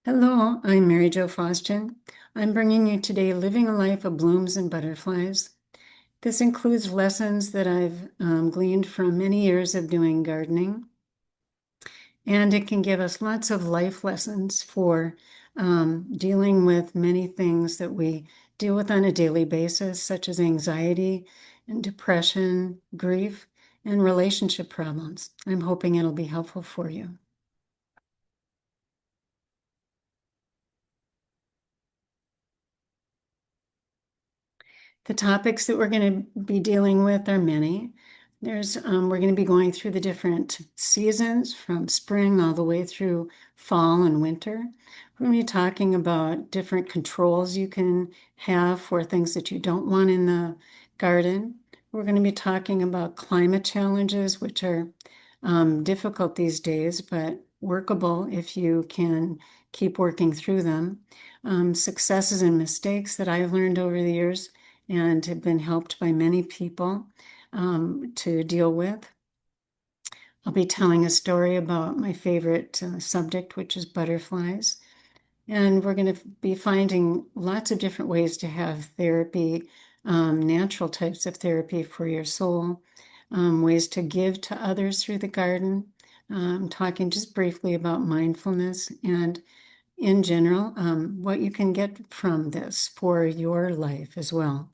Hello, I'm Mary Jo Foston. I'm bringing you today Living a Life of Blooms and Butterflies. This includes lessons that I've gleaned from many years of doing gardening, and it can give us lots of life lessons for dealing with many things that we deal with on a daily basis, such as anxiety and depression, grief, and relationship problems. I'm hoping it'll be helpful for you. The topics that we're going to be dealing with are many. We're going to be going through the different seasons from spring all the way through fall and winter. We're going to be talking about different controls you can have for things that you don't want in the garden. We're going to be talking about climate challenges, which are difficult these days, but workable if you can keep working through them. Successes and mistakes that I've learned over the years and have been helped by many people to deal with. I'll be telling a story about my favorite subject, which is butterflies. And we're going to be finding lots of different ways to have therapy, natural types of therapy for your soul, ways to give to others through the garden. Talking just briefly about mindfulness and in general, what you can get from this for your life as well.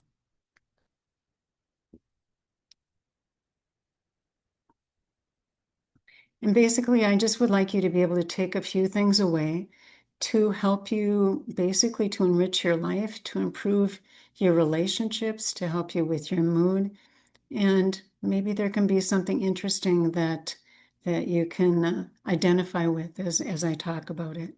And basically, I just would like you to be able to take a few things away to help you basically to enrich your life, to improve your relationships, to help you with your mood. And maybe there can be something interesting that you can identify with as I talk about it.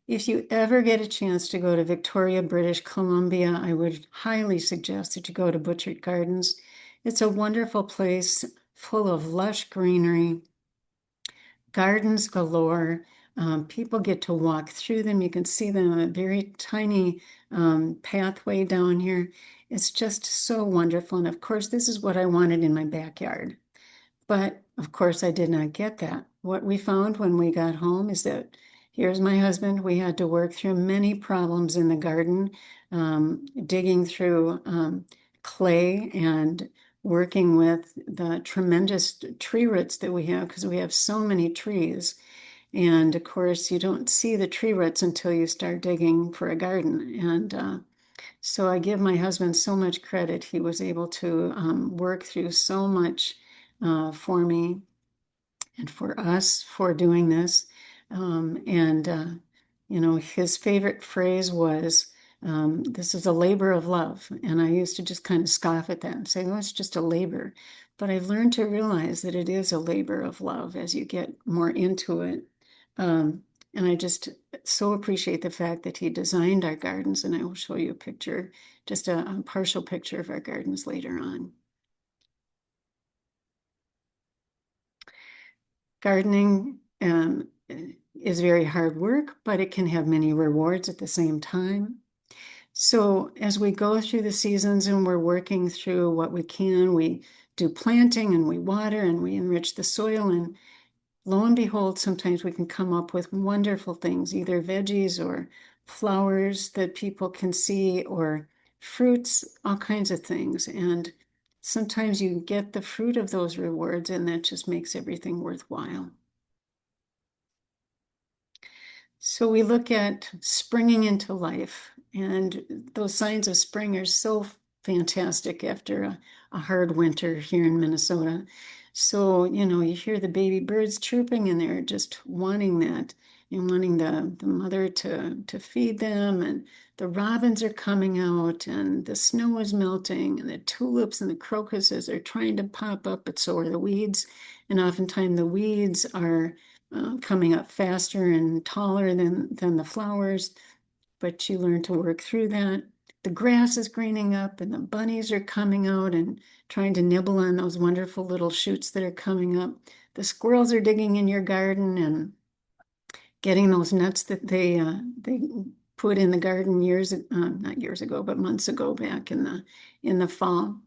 If you ever get a chance to go to Victoria, British Columbia, I would highly suggest that you go to Butchart Gardens. It's a wonderful place full of lush greenery, gardens galore. People get to walk through them. You can see them on a very tiny pathway down here. It's just so wonderful. And of course, this is what I wanted in my backyard. But of course, I did not get that. What we found when we got home is that here's my husband. We had to work through many problems in the garden, digging through clay and working with the tremendous tree roots that we have because we have so many trees. And of course, you don't see the tree roots until you start digging for a garden. And so I give my husband so much credit. He was able to work through so much for me and for us for doing this. His favorite phrase was, this is a labor of love. And I used to just kind of scoff at that and say, oh, it's just a labor. But I've learned to realize that it is a labor of love as you get more into it. And I just so appreciate the fact that he designed our gardens. And I will show you a picture, just a partial picture of our gardens later on. Gardening is very hard work, but it can have many rewards at the same time. So as we go through the seasons and we're working through what we can, we do planting and we water and we enrich the soil. And lo and behold, sometimes we can come up with wonderful things, either veggies or flowers that people can see or fruits, all kinds of things. And sometimes you get the fruit of those rewards and that just makes everything worthwhile. So we look at springing into life, and those signs of spring are so fantastic after a hard winter here in Minnesota. So, you hear the baby birds chirping, and they're just wanting that and wanting the mother to feed them. And the robins are coming out, and the snow is melting, and the tulips and the crocuses are trying to pop up, but so are the weeds. And oftentimes the weeds are coming up faster and taller than the flowers, but you learn to work through that. The grass is greening up and the bunnies are coming out and trying to nibble on those wonderful little shoots that are coming up. The squirrels are digging in your garden and getting those nuts that they put in the garden not years ago, but months ago back in the fall.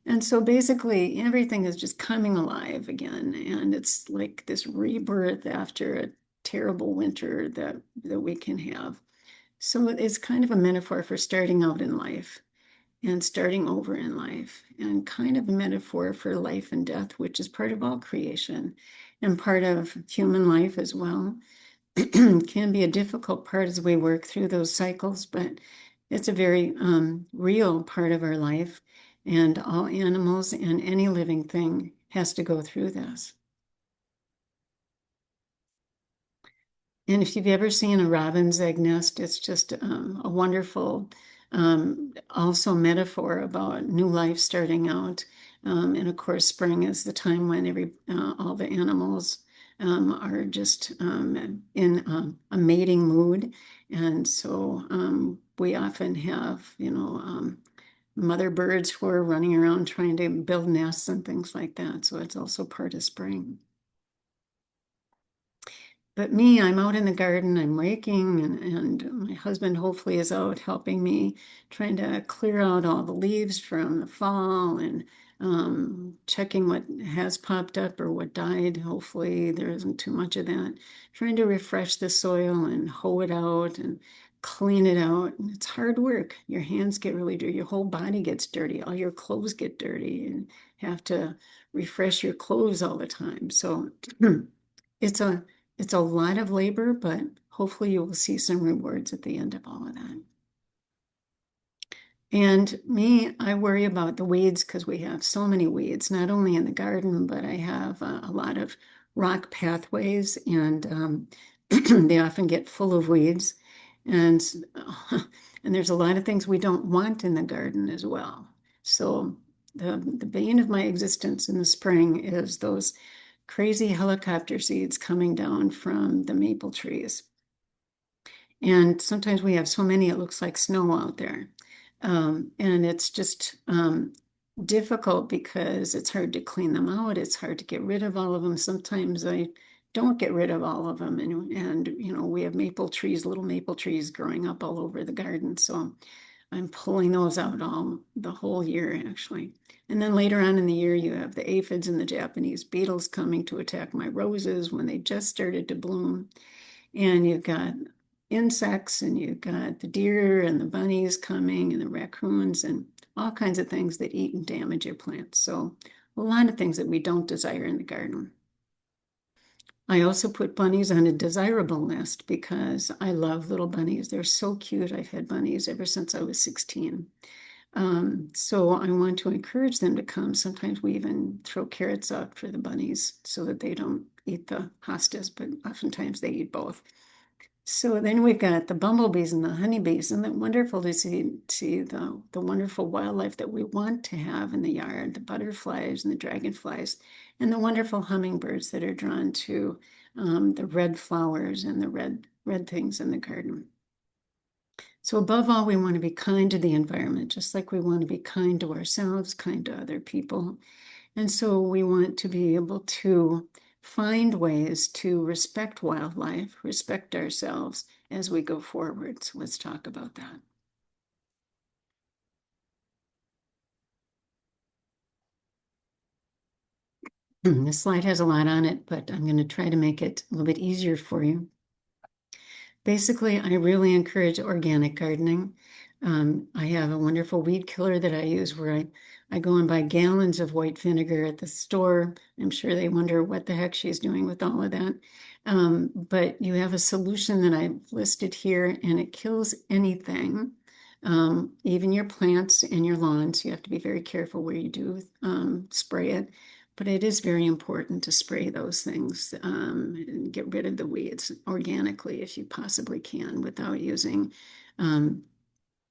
And so basically everything is just coming alive again. And it's like this rebirth after a terrible winter that we can have. So it's kind of a metaphor for starting out in life and starting over in life, and kind of a metaphor for life and death, which is part of all creation and part of human life as well. Can be a difficult part as we work through those cycles, but it's a very real part of our life, and all animals and any living thing has to go through this. And if you've ever seen a robin's egg nest, it's just a wonderful, also metaphor about new life starting out. And of course, spring is the time when all the animals are just in a mating mood. And so we often have, mother birds who are running around trying to build nests and things like that. So it's also part of spring. But me, I'm out in the garden, I'm raking, and my husband hopefully is out helping me, trying to clear out all the leaves from the fall and checking what has popped up or what died. Hopefully there isn't too much of that. Trying to refresh the soil and hoe it out and clean it out. And it's hard work. Your hands get really dirty, your whole body gets dirty, all your clothes get dirty, and have to refresh your clothes all the time. So it's a it's a lot of labor, but hopefully you will see some rewards at the end of all of that. And me, I worry about the weeds because we have so many weeds, not only in the garden, but I have a lot of rock pathways, and they often get full of weeds. And, and there's a lot of things we don't want in the garden as well. So the bane of my existence in the spring is those crazy helicopter seeds coming down from the maple trees. And sometimes we have so many, it looks like snow out there. And it's just difficult because it's hard to clean them out. It's hard to get rid of all of them. Sometimes I don't get rid of all of them. And we have maple trees, little maple trees growing up all over the garden. So I'm pulling those out the whole year, actually. And then later on in the year, you have the aphids and the Japanese beetles coming to attack my roses when they just started to bloom. And you've got insects, and you've got the deer and the bunnies coming, and the raccoons, and all kinds of things that eat and damage your plants. So a lot of things that we don't desire in the garden. I also put bunnies on a desirable list because I love little bunnies. They're so cute. I've had bunnies ever since I was 16. So I want to encourage them to come. Sometimes we even throw carrots out for the bunnies so that they don't eat the hostas, but oftentimes they eat both. So then we've got the bumblebees and the honeybees, and that wonderful to see the wonderful wildlife that we want to have in the yard, the butterflies and the dragonflies, and the wonderful hummingbirds that are drawn to the red flowers and the red things in the garden. So above all, we want to be kind to the environment, just like we want to be kind to ourselves, kind to other people. And so we want to be able to find ways to respect wildlife, respect ourselves as we go forward. So let's talk about that. This slide has a lot on it, but I'm going to try to make it a little bit easier for you. Basically, I really encourage organic gardening. I have a wonderful weed killer that I use where I go and buy gallons of white vinegar at the store. I'm sure they wonder what the heck she's doing with all of that. But you have a solution that I've listed here, and it kills anything, even your plants and your lawns. You have to be very careful where you do spray it. But it is very important to spray those things and get rid of the weeds organically if you possibly can without using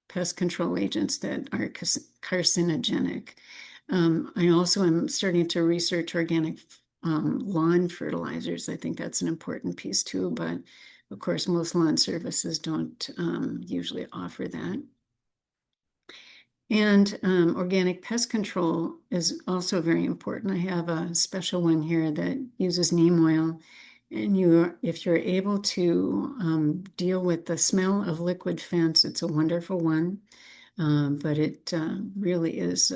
pest control agents that are carcinogenic. I also am starting to research organic lawn fertilizers. I think that's an important piece too, but of course, most lawn services don't usually offer that. And organic pest control is also very important. I have a special one here that uses neem oil. And if you're able to deal with the smell of liquid fence, it's a wonderful one. But it really is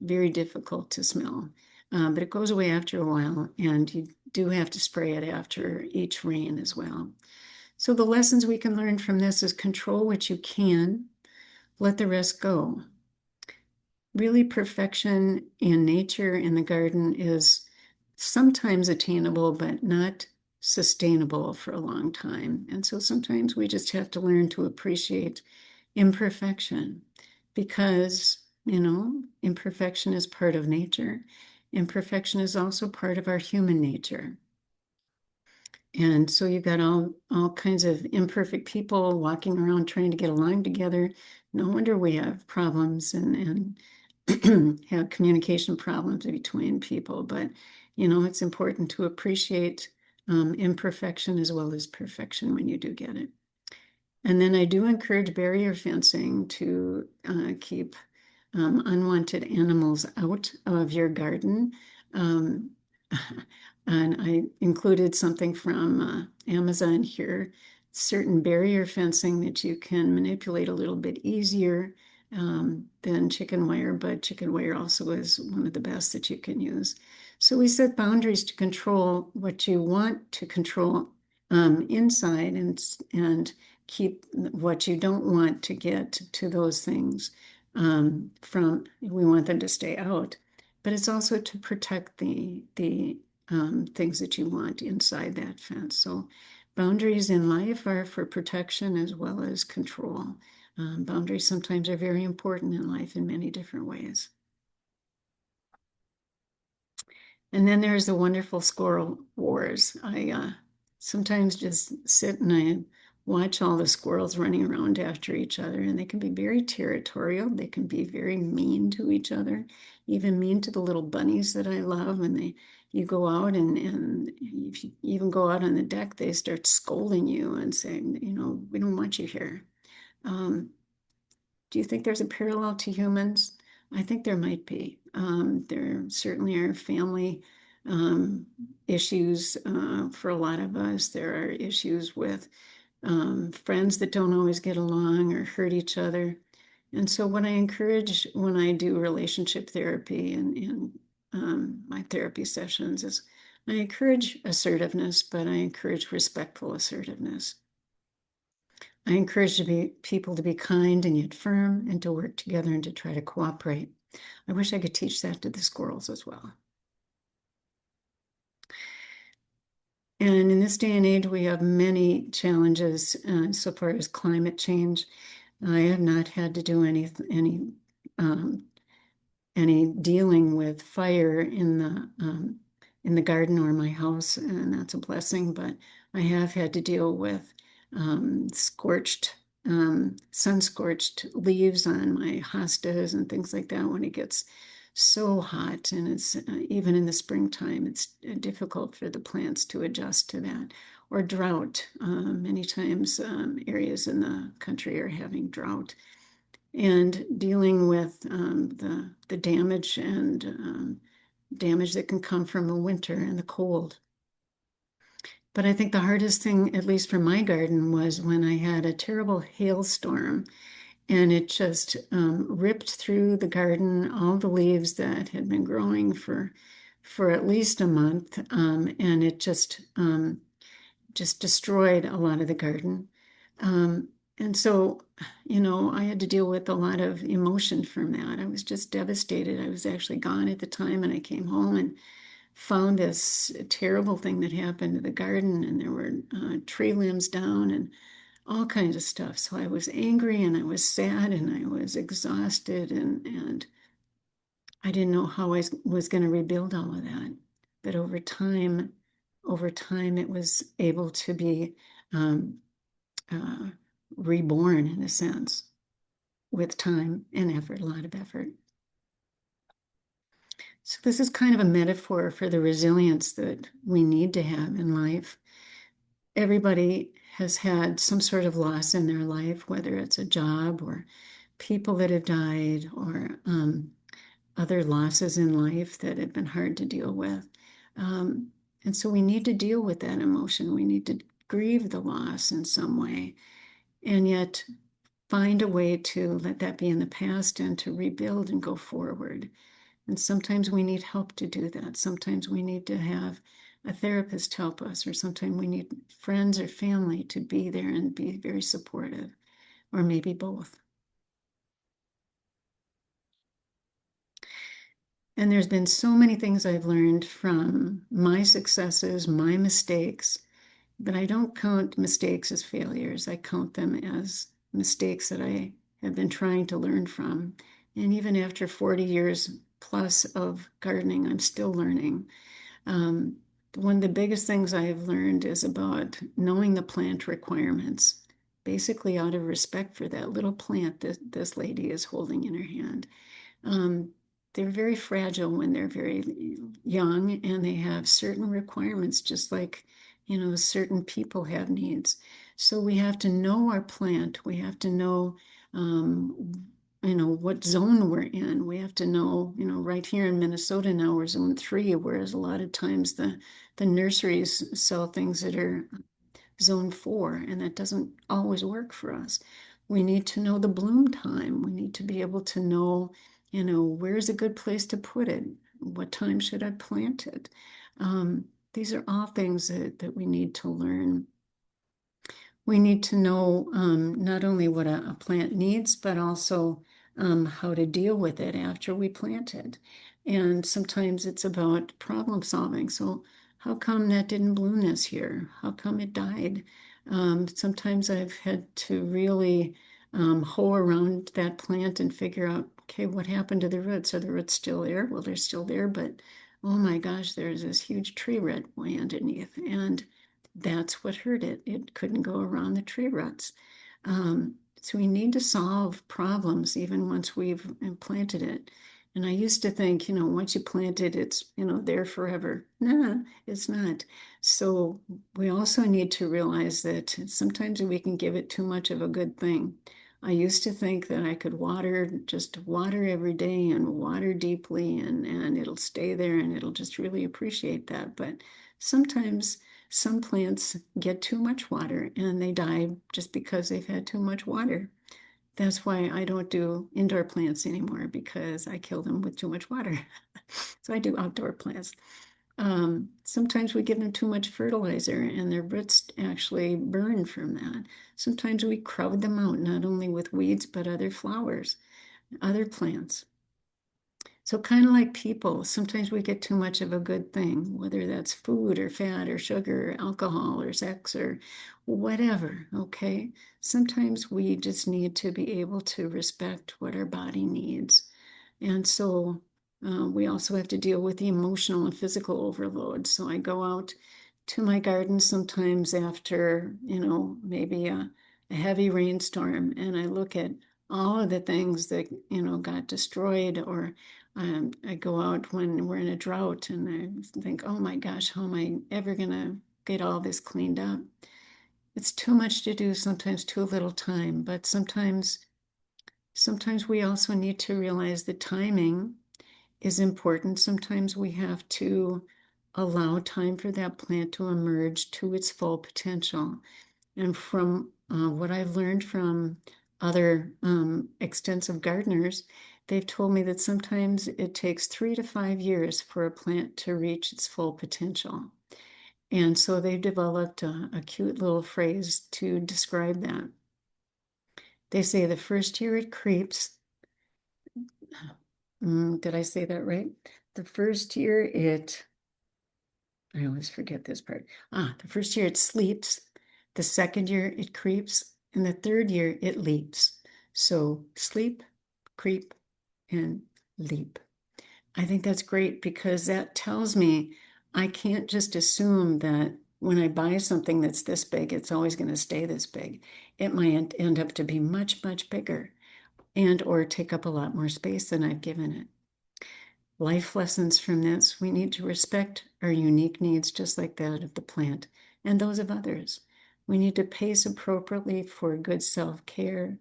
very difficult to smell. But it goes away after a while, and you do have to spray it after each rain as well. So the lessons we can learn from this is control what you can, let the rest go. Really, perfection in nature in the garden is sometimes attainable, but not sustainable for a long time. And so sometimes we just have to learn to appreciate imperfection because, imperfection is part of nature. Imperfection is also part of our human nature. And so you've got all kinds of imperfect people walking around trying to get along together. No wonder we have problems and have communication problems between people. But, it's important to appreciate imperfection as well as perfection when you do get it. And then I do encourage barrier fencing to keep unwanted animals out of your garden. And I included something from Amazon here, certain barrier fencing that you can manipulate a little bit easier than chicken wire, but chicken wire also is one of the best that you can use. So we set boundaries to control what you want to control inside and keep what you don't want to get to those things we want them to stay out. But it's also to protect the things that you want inside that fence. So boundaries in life are for protection as well as control. Boundaries sometimes are very important in life in many different ways. And then there's the wonderful squirrel wars. I sometimes just sit and I watch all the squirrels running around after each other, and they can be very territorial. They can be very mean to each other, even mean to the little bunnies that I love. And you go out and if you even go out on the deck, they start scolding you and saying, we don't want you here. Do you think there's a parallel to humans? I think there might be. There certainly are family issues for a lot of us. There are issues with friends that don't always get along or hurt each other. And so what I encourage when I do relationship therapy and my therapy sessions is I encourage assertiveness, but I encourage respectful assertiveness. I encourage people to be kind and yet firm and to work together and to try to cooperate. I wish I could teach that to the squirrels as well. And in this day and age, we have many challenges so far as climate change. I have not had to do any dealing with fire in the garden or my house, and that's a blessing. But I have had to deal with sun-scorched leaves on my hostas and things like that when it gets so hot. And it's even in the springtime, it's difficult for the plants to adjust to that. Or drought. Many times areas in the country are having drought. And dealing with the damage and damage that can come from the winter and the cold. But I think the hardest thing, at least for my garden, was when I had a terrible hailstorm and it just ripped through the garden, all the leaves that had been growing for at least a month, and it just destroyed a lot of the garden. And so, I had to deal with a lot of emotion from that. I was just devastated. I was actually gone at the time, and I came home and found this terrible thing that happened to the garden, and there were tree limbs down and all kinds of stuff. So I was angry and I was sad and I was exhausted and I didn't know how I was going to rebuild all of that. But over time, it was able to be reborn in a sense with time and effort, a lot of effort. So this is kind of a metaphor for the resilience that we need to have in life. Everybody has had some sort of loss in their life, whether it's a job or people that have died or other losses in life that have been hard to deal with. And so we need to deal with that emotion. We need to grieve the loss in some way, and yet find a way to let that be in the past and to rebuild and go forward. And sometimes we need help to do that. Sometimes we need to have a therapist help us, or sometimes we need friends or family to be there and be very supportive, or maybe both. And there's been so many things I've learned from my successes, my mistakes, but I don't count mistakes as failures. I count them as mistakes that I have been trying to learn from. And even after 40 years plus of gardening, I'm still learning. Um, One of the biggest things I have learned is about knowing the plant requirements, basically out of respect for that little plant that this lady is holding in her hand. Um, they're very fragile when they're very young, and they have certain requirements, just like, certain people have needs. So we have to know our plant. We have to know, what zone we're in. We have to know, right here in Minnesota now we're zone 3, whereas a lot of times the nurseries sell things that are zone 4, and that doesn't always work for us. We need to know the bloom time. We need to be able to know, where's a good place to put it? What time should I plant it? These are all things that we need to learn. We need to know not only what a plant needs, but also how to deal with it after we plant it. And sometimes it's about problem solving. So, how come that didn't bloom this year? How come it died? Sometimes I've had to really hoe around that plant and figure out, okay, what happened to the roots? Are the roots still there? Well, they're still there, but oh my gosh, there's this huge tree root way underneath. And that's what hurt it. It couldn't go around the tree roots. So we need to solve problems even once we've implanted it. And I used to think, once you plant it, it's, there forever. Nah, it's not. So we also need to realize that sometimes we can give it too much of a good thing. I used to think that I could just water every day and water deeply, and it'll stay there and it'll just really appreciate that. But sometimes some plants get too much water and they die just because they've had too much water. That's why I don't do indoor plants anymore, because I kill them with too much water. So I do outdoor plants. Sometimes we give them too much fertilizer and their roots actually burn from that. Sometimes we crowd them out, not only with weeds, but other flowers, other plants. So, kind of like people, sometimes we get too much of a good thing, whether that's food or fat or sugar or alcohol or sex or whatever. Okay. Sometimes we just need to be able to respect what our body needs. And so we also have to deal with the emotional and physical overload. So, I go out to my garden sometimes after, maybe a heavy rainstorm, and I look at all of the things that, got destroyed, or I go out when we're in a drought and I think, oh my gosh, how am I ever going to get all this cleaned up? It's too much to do, sometimes too little time, but sometimes we also need to realize the timing is important. Sometimes we have to allow time for that plant to emerge to its full potential. And from what I've learned from other extensive gardeners, they've told me that sometimes it takes 3 to 5 years for a plant to reach its full potential. And so they've developed a cute little phrase to describe that. They say the first year it creeps. Did I say that right? The first year I always forget this part. The first year it sleeps, the second year it creeps, and the third year it leaps. So sleep, creep, and leap. I think that's great because that tells me I can't just assume that when I buy something that's this big, it's always going to stay this big. It might end up to be much, much bigger and or take up a lot more space than I've given it. Life lessons from this: we need to respect our unique needs just like that of the plant and those of others. We need to pace appropriately for good self-care,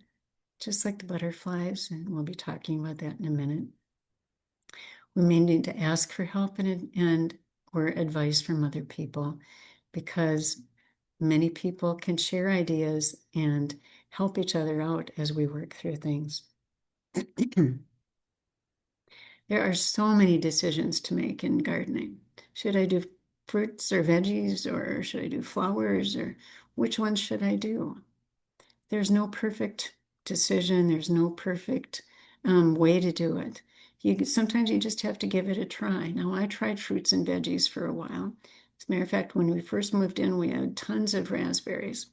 just like the butterflies, and we'll be talking about that in a minute. We may need to ask for help and or advice from other people, because many people can share ideas and help each other out as we work through things. There are so many decisions to make in gardening. Should I do fruits or veggies, or should I do flowers, or which ones should I do? There's no perfect decision. There's no perfect way to do it. Sometimes you just have to give it a try. Now, I tried fruits and veggies for a while. As a matter of fact, when we first moved in, we had tons of raspberries.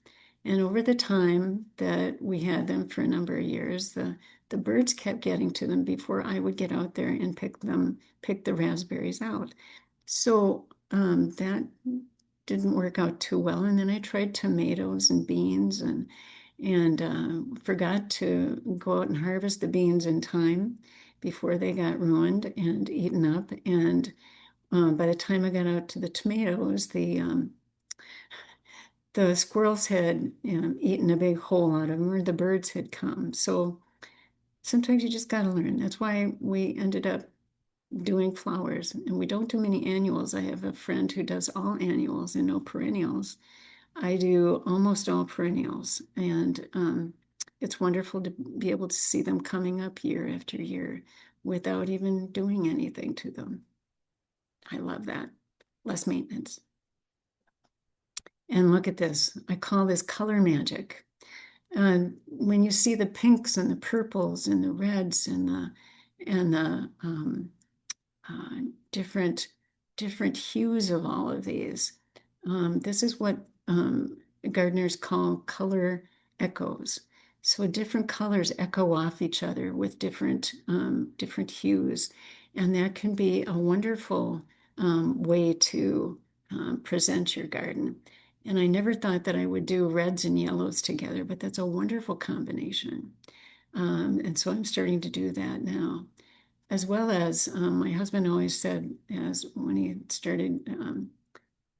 And over the time that we had them for a number of years, the birds kept getting to them before I would get out there and pick the raspberries out. So that didn't work out too well. And then I tried tomatoes and beans and forgot to go out and harvest the beans in time before they got ruined and eaten up. And by the time I got out to the tomatoes, the squirrels had eaten a big hole out of them, or the birds had come. So sometimes you just got to learn. That's why we ended up doing flowers, and we don't do many annuals. I have a friend who does all annuals and no perennials. I do almost all perennials, and it's wonderful to be able to see them coming up year after year without even doing anything to them. I love that. Less maintenance. And look at this. I call this color magic. When you see the pinks and the purples and the reds and the uh, different different hues of all of these. This is what gardeners call color echoes. So different colors echo off each other with different hues, and that can be a wonderful way to present your garden. And I never thought that I would do reds and yellows together, but that's a wonderful combination. And so I'm starting to do that now, as well as my husband always said, as when he started,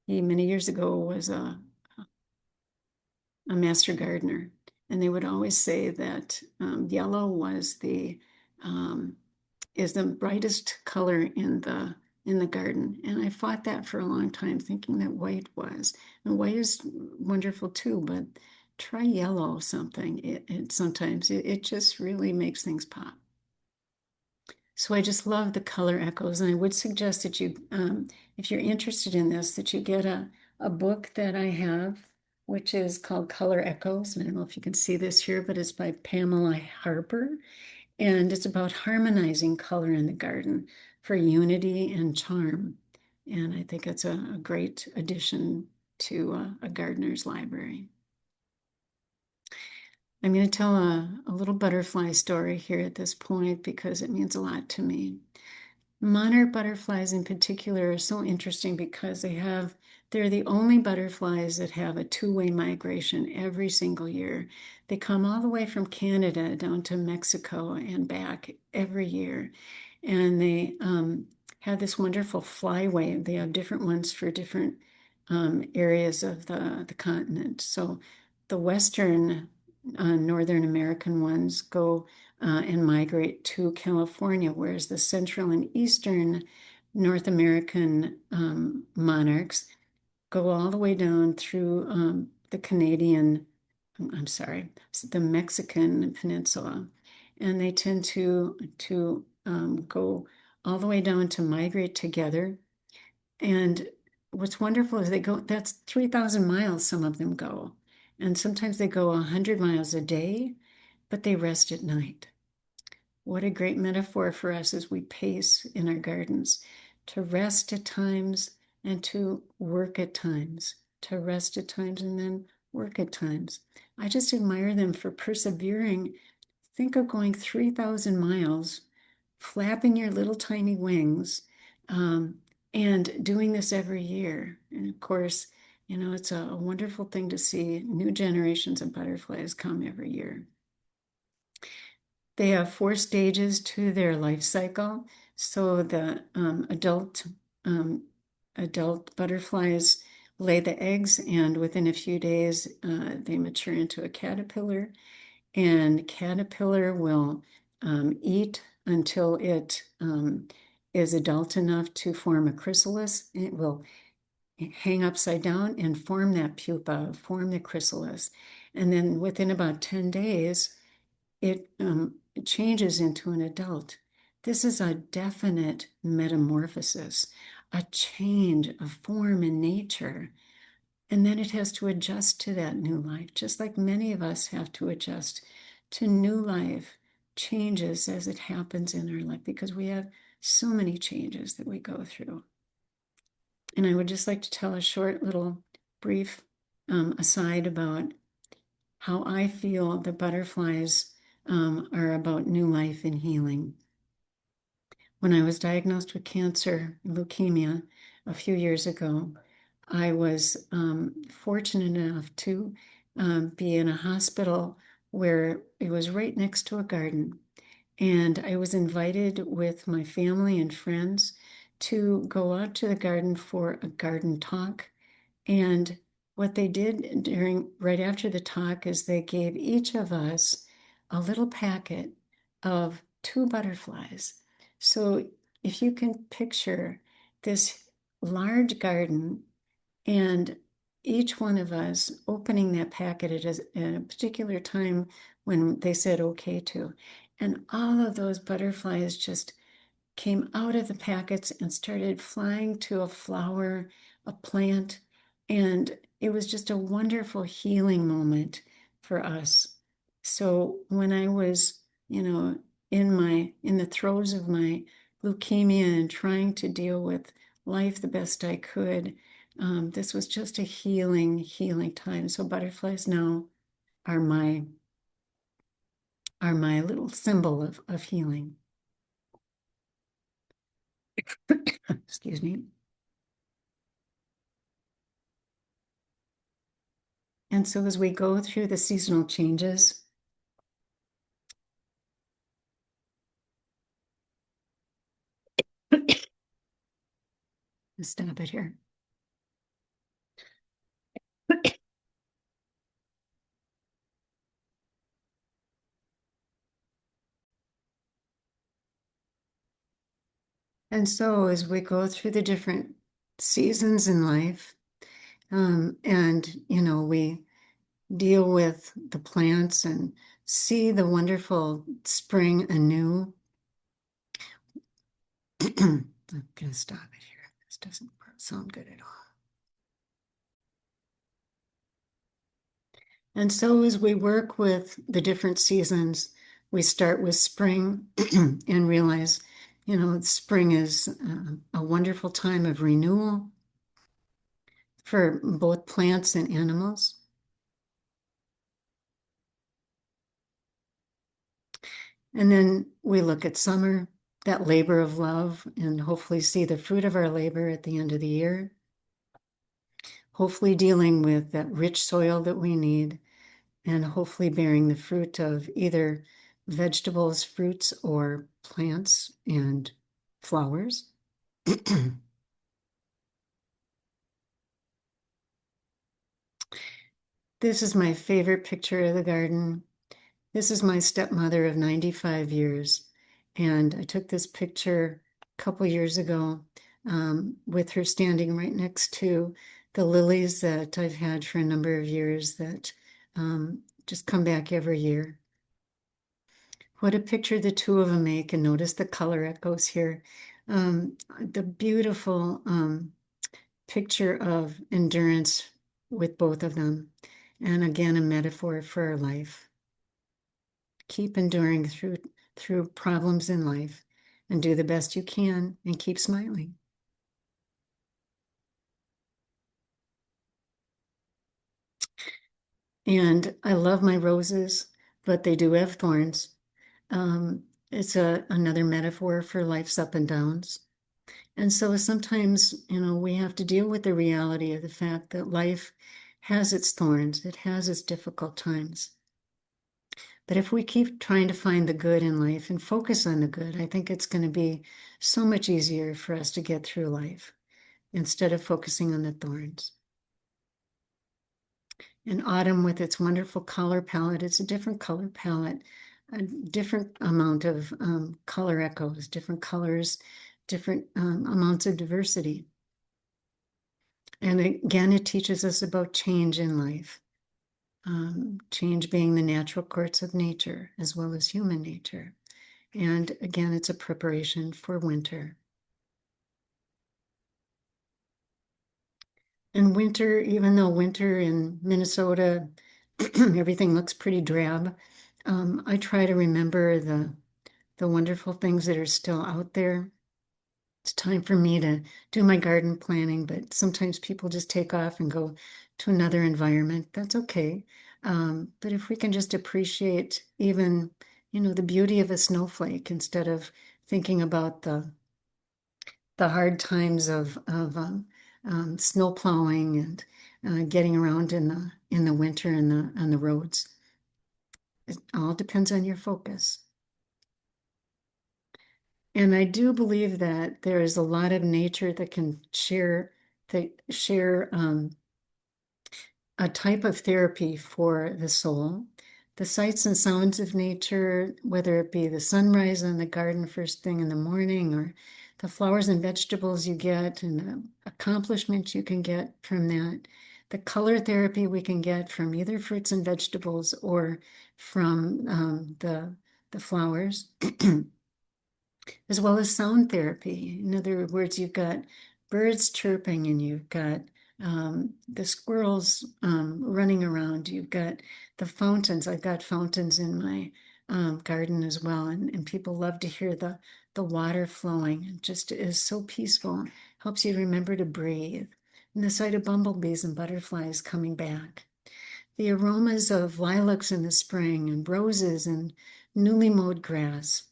he many years ago was a master gardener, and they would always say that yellow um, is the brightest color in the garden. And I fought that for a long time, thinking that white was. And white is wonderful too, but try yellow something. It sometimes it just really makes things pop. So I just love the color echoes, and I would suggest that if you're interested in this, that you get a book that I have, which is called Color Echoes. And I don't know if you can see this here, but it's by Pamela Harper, and it's about harmonizing color in the garden for unity and charm. And I think it's a great addition to a gardener's library. I'm going to tell a little butterfly story here at this point because it means a lot to me. Monarch butterflies in particular are so interesting because they're the only butterflies that have a two-way migration every single year. They come all the way from Canada down to Mexico and back every year. And they have this wonderful flyway. They have different ones for different areas of the continent. So the Western Northern American ones go and migrate to California, whereas the Central and Eastern North American monarchs go all the way down through I'm sorry, the Mexican peninsula, and they tend to go all the way down to migrate together. And what's wonderful is that's 3,000 miles some of them go, and sometimes they go 100 miles a day, but they rest at night. What a great metaphor for us as we pace in our gardens, to rest at times and to work at times, to rest at times and then work at times. I just admire them for persevering. Think of going 3,000 miles, flapping your little tiny wings, and doing this every year. And of course, it's a wonderful thing to see new generations of butterflies come every year. They have 4 stages to their life cycle. So the adult butterflies lay the eggs, and within a few days, they mature into a caterpillar. And caterpillar will eat until it is adult enough to form a chrysalis. It will hang upside down and form that pupa, form the chrysalis. And then within about 10 days, it changes into an adult. This is a definite metamorphosis. a change of form in nature. And then it has to adjust to that new life, just like many of us have to adjust to new life changes as it happens in our life, because we have so many changes that we go through. And I would just like to tell a short little brief aside about how I feel the butterflies are about new life and healing. When I was diagnosed with cancer, leukemia, a few years ago, I was fortunate enough to be in a hospital where it was right next to a garden. And I was invited with my family and friends to go out to the garden for a garden talk. And what they did right after the talk is they gave each of us a little packet of 2 butterflies. So if you can picture this large garden and each one of us opening that packet at a particular time when they said okay to, and all of those butterflies just came out of the packets and started flying to a flower, a plant, and it was just a wonderful healing moment for us. So when I was, in the throes of my leukemia and trying to deal with life the best I could, this was just a healing time. So butterflies now are my little symbol of healing. Excuse me. And so as we go through the seasonal changes, stop it here. And so as we go through the different seasons in life, and we deal with the plants and see the wonderful spring anew. I'm going to stop it here. This doesn't sound good at all. And so as we work with the different seasons, we start with spring and realize, spring is a wonderful time of renewal for both plants and animals. And then we look at summer, that labor of love, and hopefully see the fruit of our labor at the end of the year. Hopefully dealing with that rich soil that we need, and hopefully bearing the fruit of either vegetables, fruits, or plants and flowers. This is my favorite picture of the garden. This is my stepmother of 95 years. And I took this picture a couple years ago with her standing right next to the lilies that I've had for a number of years that just come back every year. What a picture the two of them make, and notice the color echoes here. The beautiful picture of endurance with both of them. And again, a metaphor for our life. Keep enduring through problems in life and do the best you can and keep smiling. And I love my roses, but they do have thorns. It's another metaphor for life's up and downs. And so sometimes, we have to deal with the reality of the fact that life has its thorns, it has its difficult times. But if we keep trying to find the good in life and focus on the good, I think it's going to be so much easier for us to get through life instead of focusing on the thorns. And autumn, with its wonderful color palette, it's a different color palette, a different amount of color echoes, different colors, different amounts of diversity. And again, it teaches us about change in life. Change being the natural course of nature as well as human nature. And again, it's a preparation for winter. And winter, even though winter in Minnesota, everything looks pretty drab, I try to remember the wonderful things that are still out there. It's time for me to do my garden planning, but sometimes people just take off and go to another environment. That's okay. But if we can just appreciate even, the beauty of a snowflake instead of thinking about the hard times of snow plowing and getting around in the winter on the roads. It all depends on your focus. And I do believe that there is a lot of nature that can share a type of therapy for the soul. The sights and sounds of nature, whether it be the sunrise in the garden first thing in the morning, or the flowers and vegetables you get, and the accomplishments you can get from that, the color therapy we can get from either fruits and vegetables or from the flowers. As well as sound therapy. In other words, you've got birds chirping and you've got the squirrels running around. You've got the fountains. I've got fountains in my garden as well, and people love to hear the water flowing. It just is so peaceful. Helps you remember to breathe. And the sight of bumblebees and butterflies coming back. The aromas of lilacs in the spring and roses and newly mowed grass.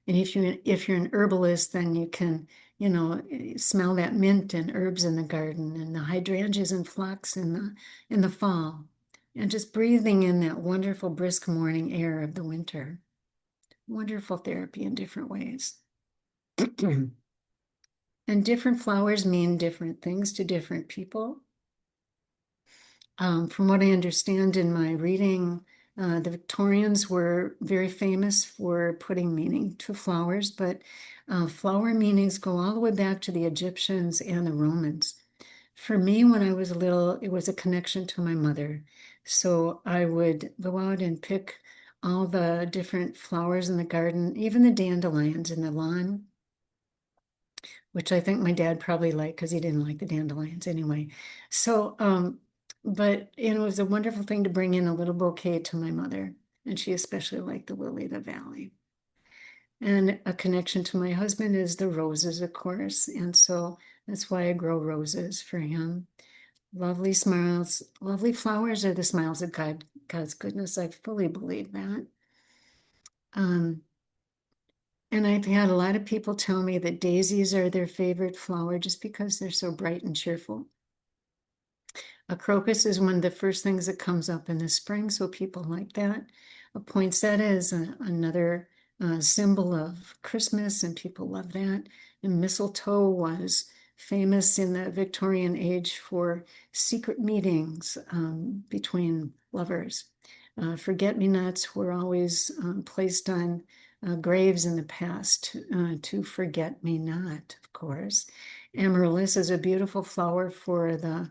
And if you're an herbalist, then you can, smell that mint and herbs in the garden and the hydrangeas and phlox in the fall. And just breathing in that wonderful brisk morning air of the winter. Wonderful therapy in different ways. And different flowers mean different things to different people. From what I understand in my reading, the Victorians were very famous for putting meaning to flowers, but flower meanings go all the way back to the Egyptians and the Romans. For me, when I was little, it was a connection to my mother. So I would go out and pick all the different flowers in the garden, even the dandelions in the lawn, which I think my dad probably liked because he didn't like the dandelions anyway. So, but it was a wonderful thing to bring in a little bouquet to my mother, and she especially liked the lily of the valley. And a connection to my husband is the roses, of course, and so that's why I grow roses for him. Lovely smiles, lovely flowers are the smiles of God's goodness. I fully believe that. Um, and I've had a lot of people tell me that daisies are their favorite flower just because they're so bright and cheerful. A crocus is one of the first things that comes up in the spring, so people like that. A poinsettia is another symbol of Christmas, and people love that. And mistletoe was famous in the Victorian age for secret meetings between lovers. Forget-me-nots were always placed on graves in the past to forget me not, of course. Amaryllis is a beautiful flower for the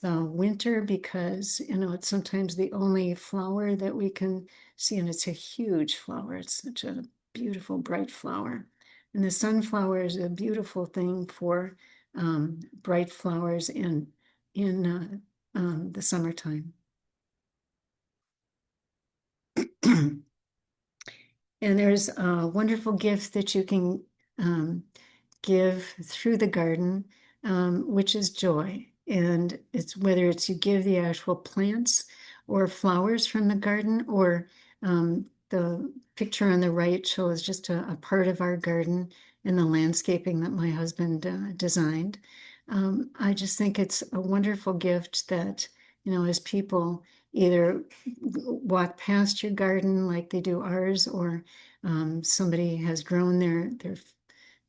winter because it's sometimes the only flower that we can see, and it's a huge flower. It's such a beautiful bright flower. And the sunflower is a beautiful thing for bright flowers in the summertime. And there's a wonderful gift that you can give through the garden, which is joy. And it's whether it's you give the actual plants or flowers from the garden, or the picture on the right shows just a part of our garden and the landscaping that my husband designed. I just think it's a wonderful gift that, as people either walk past your garden like they do ours, or somebody has grown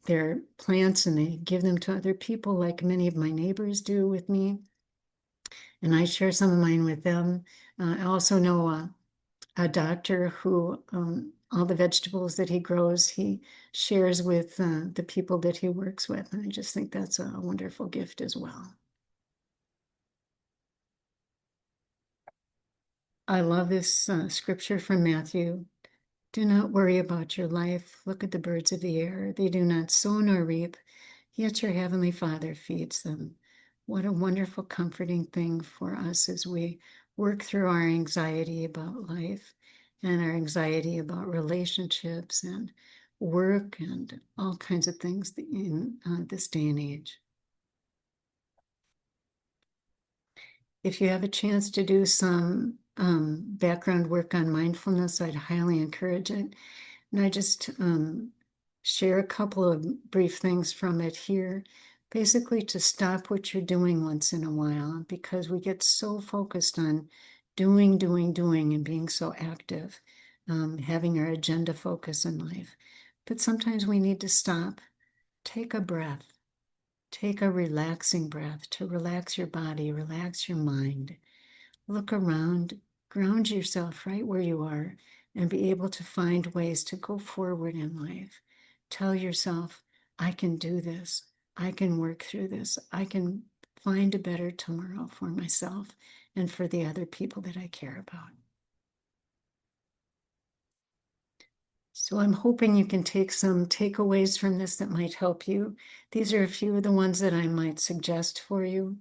their plants and they give them to other people, like many of my neighbors do with me. And I share some of mine with them. I also know a doctor who all the vegetables that he grows, he shares with the people that he works with. And I just think that's a wonderful gift as well. I love this scripture from Matthew. Do not worry about your life. Look at the birds of the air. They do not sow nor reap, yet your heavenly Father feeds them. What a wonderful, comforting thing for us as we work through our anxiety about life and our anxiety about relationships and work and all kinds of things in this day and age. If you have a chance to do some background work on mindfulness, I'd highly encourage it. And I just share a couple of brief things from it here. Basically, to stop what you're doing once in a while, because we get so focused on doing, and being so active, having our agenda focus in life. But sometimes we need to stop, take a breath, take a relaxing breath to relax your body, relax your mind. Look around, ground yourself right where you are, and be able to find ways to go forward in life. Tell yourself, I can do this. I can work through this. I can find a better tomorrow for myself and for the other people that I care about. So I'm hoping you can take some takeaways from this that might help you. These are a few of the ones that I might suggest for you.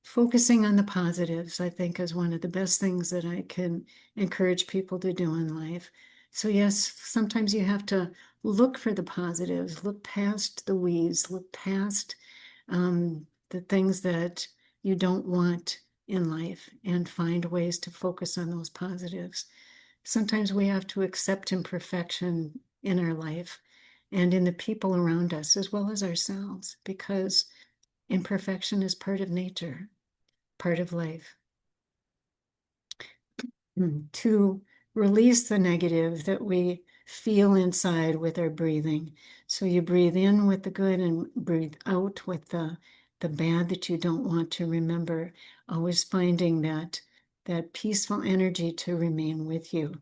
Focusing on the positives, I think, is one of the best things that I can encourage people to do in life. So, yes, sometimes you have to look for the positives, look past the weeds, look past the things that you don't want in life, and find ways to focus on those positives. Sometimes we have to accept imperfection in our life and in the people around us, as well as ourselves, because imperfection is part of nature, part of life. To release the negative that we feel inside with our breathing. So you breathe in with the good and breathe out with the bad that you don't want to remember, always finding that peaceful energy to remain with you.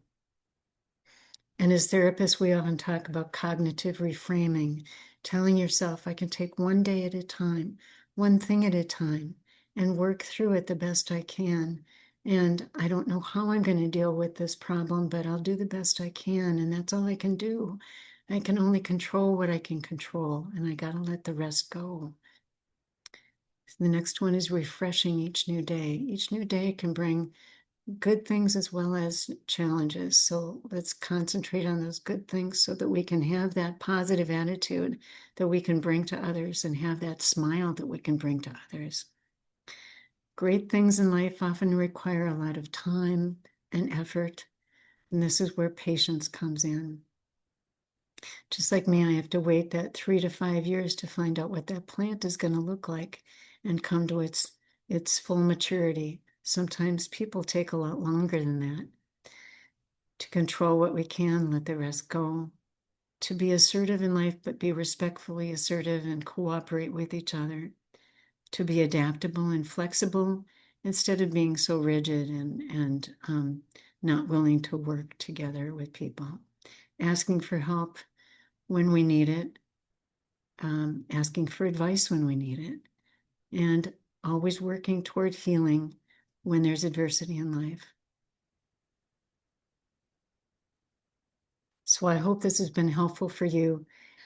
And as therapists, we often talk about cognitive reframing, telling yourself, I can take one day at a time, one thing at a time, and work through it the best I can. And I don't know how I'm going to deal with this problem, but I'll do the best I can. And that's all I can do. I can only control what I can control, and I got to let the rest go. The next one is refreshing each new day. Each new day can bring good things as well as challenges. So let's concentrate on those good things so that we can have that positive attitude that we can bring to others and have that smile that we can bring to others. Great things in life often require a lot of time and effort, and this is where patience comes in. Just like me, I have to wait that 3 to 5 years to find out what that plant is going to look like and come to its full maturity. Sometimes people take a lot longer than that. To control what we can, let the rest go. To be assertive in life, but be respectfully assertive and cooperate with each other. To be adaptable and flexible instead of being so rigid and not willing to work together with people. Asking for help when we need it, asking for advice when we need it, and always working toward healing when there's adversity in life. So I hope this has been helpful for you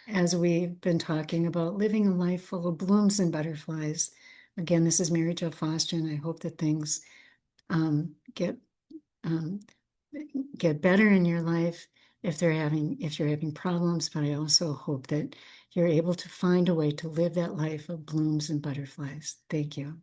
as we've been talking about living a life full of blooms and butterflies. Again, this is Mary Jo Foster, and I hope that things get better in your life if you're having problems. But I also hope that you're able to find a way to live that life of blooms and butterflies. Thank you.